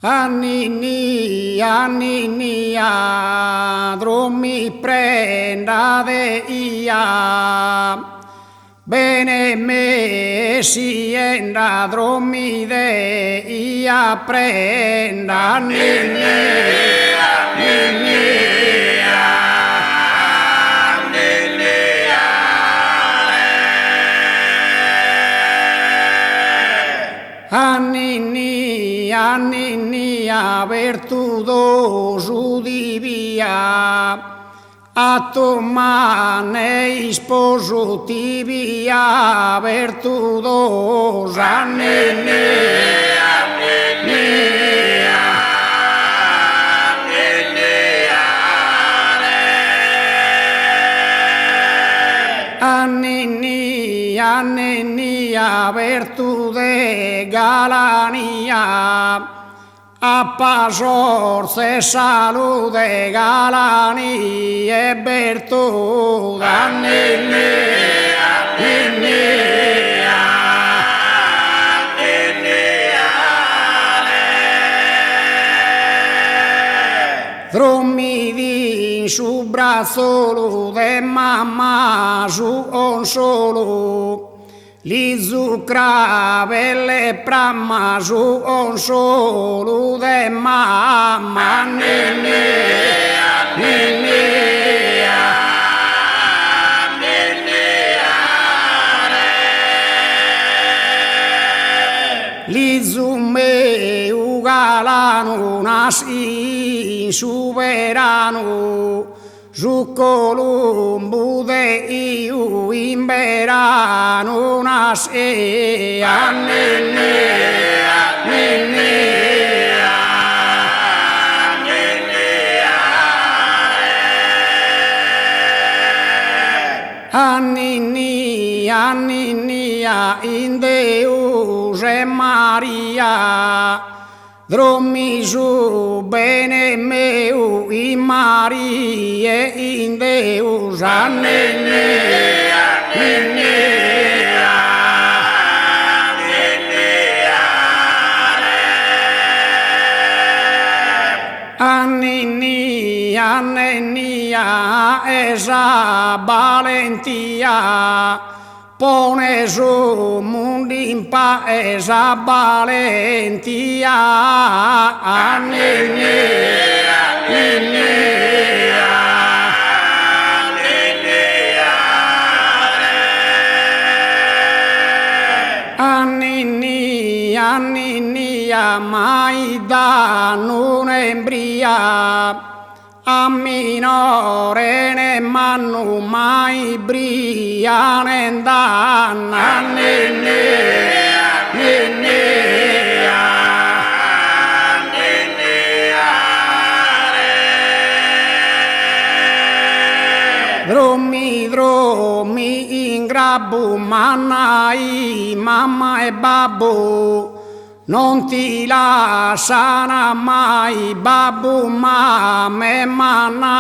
Annini, anninia, drommi prendate ia, bene me sienda drommi de ia prenda, annini, Annini, anninia, virtudo su divia, a tomane sposo ti via, virtudos, annini, Annini, anninia, virtude galania, a pasorse salute galani e virtude, annini, Drommi su braccio de mamma su un solo, li zucra belle pramma su un solo de mamma, li zumme ugalano nasi su verano, su colombo de iu in verano nasi, Annini, anninia, in Deus e Maria, drommi su bene meu in Maria in Deus, annini, Annini, anninia, esa valentia, pone su mundi in paesa valentia, annini, Annini, anninia, mai da non embria, a minore ne mannu mai bria ne danna, Drommi in grabbo, mannai, mamma e babbo, non ti lasciano mai, babbo, mamma e manna,